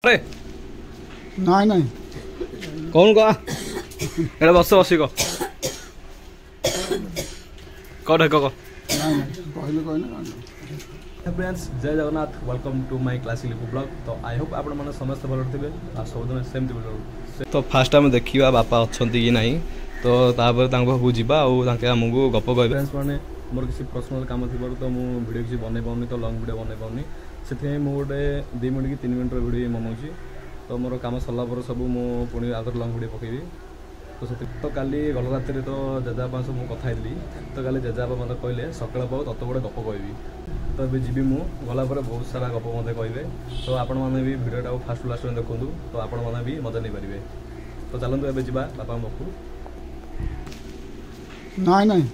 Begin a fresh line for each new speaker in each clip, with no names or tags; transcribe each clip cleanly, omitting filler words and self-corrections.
ନାଇଁ ନାଇଁ
କହୁନୁ କହ ଏଟା ବସ ବସି କହ ଢେକ କହ
କହିଲେ କହିଲେ
फ्रेंड्स जय Jagannath welcome to my classic Lipu blog तो आई होप आपण माने समस्त भल थे सबदिन सेमती भल तो फास्ट आम देखा बापा अच्छा कि ना तो तापर पाखक जावा आमको गप कह फ्रेंड्स मैंने मोर किसी पर्सनल काम थी तो मुझे वीडियो किसी बन पाऊनी तो लंग वीडियो बन पाऊनी से गोटे 2 मिनट कि 3 मिनट वीडियो बनाऊँगी तो मोर कम सरला सब मुझे आउट लंग वीडियो पकेबी तो से तो काली गल रात तो जेजापा सब मुझे कथी तो काली जेजापा मत कहले सकाल पाऊ तत गोटे गप कहबी तो ये जी मुझे गलापर बहुत सारा गप मत कहे तो आपण मैंने भी भिडियोटा फास्ट लास्ट में देखूँ तो आपण मैंने भी मजा नहीं पारे तो चलते एवं जा बापा पाखु
ନାଇଁ ନାଇଁ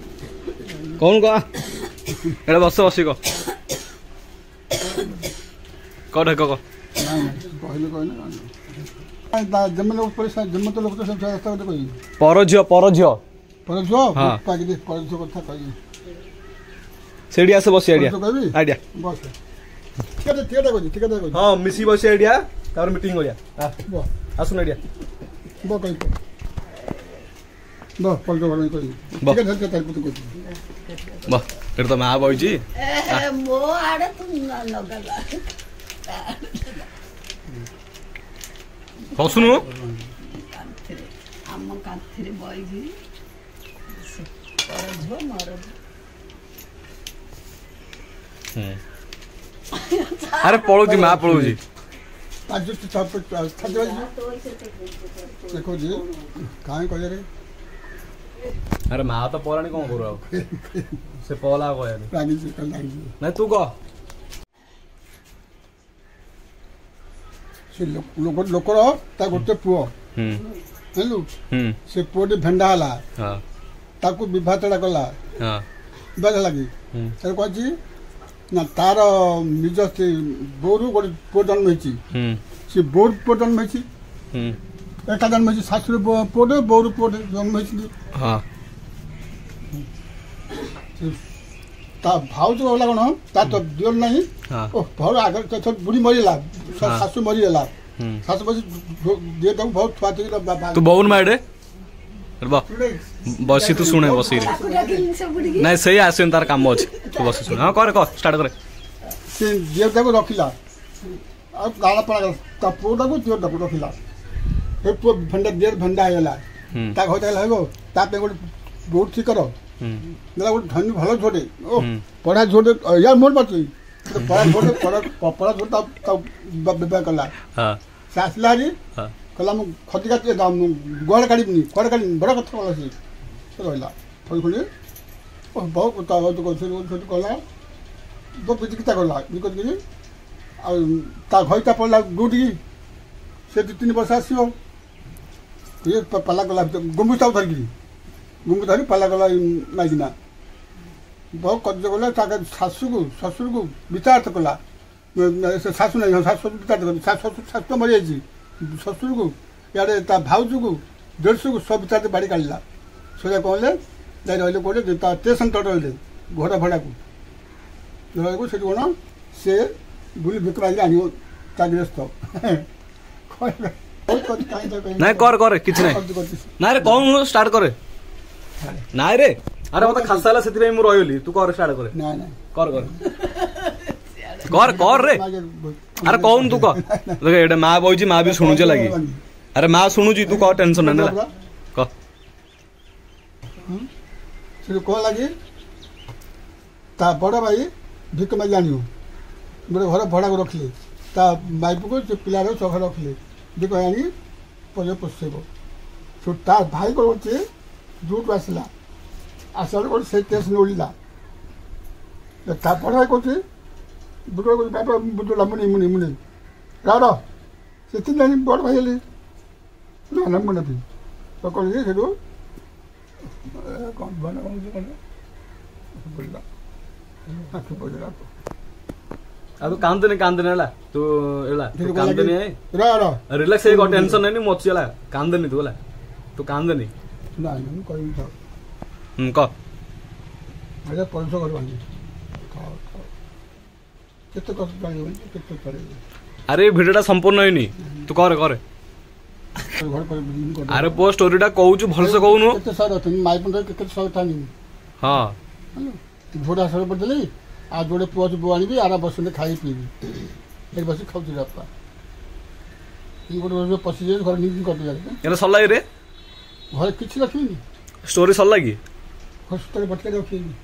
कौन कह एटा बस बस कह ढेक कह
କହିଲେ କହିଲେ जमन जम तो लोक तो सब रास्ता कहि
पर झियो
कथा कहि
सेडी आसे बस आइडिया आइडिया
बस ठीक है
हां मिसी बस आइडिया तार मीटिंग होया आसुन आइडिया
बो कहि बो पल तो कहि ठीक है धर तार पुत कहि
बा एटा तो मा बइजी
मो आड़े तू लगला
हसुनु
आम कांथरे बइजी परझो मर
अरे पळुजी मा पळुजी
आज देखो जी काहे कहले रे
अरे मा तो पलानी कोन करू से पला कहया
रागी से
नहीं तू कह
से लोकर ता गोटे पुओ हेलु से पुओटी भेंडा हला ताकू विभातड़ा कला बेल लगी तर कहछि ना तार निज से बोरु गोटे पुओ जन्म होइछि से बोर पुओ जन्म होइछि एका जन्म होइछि सासुर पुओ बोरु पुओ जन्म होइछि
हां
ता भाउ जो होला कोन ता तो दियो नहीं ओ भर आगे तो बुढ़ी मरिला सासु मरिला सासु बस दे दऊ बहुत छुआ थी
तू बहुन माडे बा बसी तू सुने बसी रे नहीं सही आसे तार काम अछि तू बसी सुन हां करे क स्टार्ट करे
से देवता को रखिला आ गाला पड़ा ता पोडा को दियो दको रखिला हे पो भंडा देर भंडा आयला ता होता लगो ता पे गोट बहुत ठीक करो ना गोट धनी भलो छोटे ओ पढ़ा छोटे यार मोर बात तो पढ़ा छोटे ता बेबा कला हां सासला रे हां कला म खतिका ते दाम गोड़ काढिबनी कोड़ काढि बड़ा कथा कला से तो रहला फल फुले ओ बहुत ता तो छोटे कला दो बिजकिता कला बिकत गिरी आ ता घइता पड़ला गुडी से 2-3 वर्ष आसियो ये पल्ला कला गुमुता उधर गिरी गुमुता धरी पल्ला कला मागिना बहुत कज गला ताके ससुर को विचार तो कला सासु नहीं सासु विचार तो सासु मरि जाई ससुर को यारे ता भाउजू को देड़सु को सब विचार बाड़ी काढला सोजा कहले जाई रहले कोडे ता स्टेशन तट रहले घोड़ा भड़ा को से कोन से बुली बिकराई आनियो ताग्रस्त
नहीं कर किछ नहीं ना रे कौन स्टार्ट करे ना रे अरे मत खासाला सेति मु रहली तू कर स्टार्ट करे
ना ना
कर रे अरे कौन तू कह देख एटा मां बइजी मां भी सुनु जे लागी अरे मां सुनु जी तू कह टेंशन ना कह
से को लागी ता बड़ा भाई भिक में जानियो मोरे घर भड़ा को रखले ता माइप को से पिला रो सखा रखले जे कहनी पजे पोसेबो तो ता भाई को होते दूट आसला आसल को से टेस नोलिला ता पढ़ा कोते बुडो को बाबा बुडो लमनी मुनी राडो से तीन दिन बड़ भाई ले ना ना मुनी भी तो को ये हेडो कौन बना कौन बोलला आके बोलला
अब कांदने हला तू एला तू कांदने
रा रा
रिलैक्स हे टेंशन नहीं मोची हला कांदने तू हला तू कांदने
ना नहीं कोई था
क
अरे 500 करवानी कितने कष्ट करे कितने करे
अरे भिडियोटा संपूर्ण होइनी तू करे करे
घर पर बिल्डिंग कर
अरे पो स्टोरीटा कहूछु भलसे कहूनु
केते सर अथनि माई पंड केते सर थानी
हां
झोड़ा सर पर देली आ जोड़े पुआ बुआनी भी आरा बसने खाई पीबी एक बस खाउची रापा इन गोटे पसी जे घर नीति कर दिया
एला सल्ला रे
घर किछ रखिनी
स्टोरी सल्ला की
हॉस्पिटल बटके रखिनी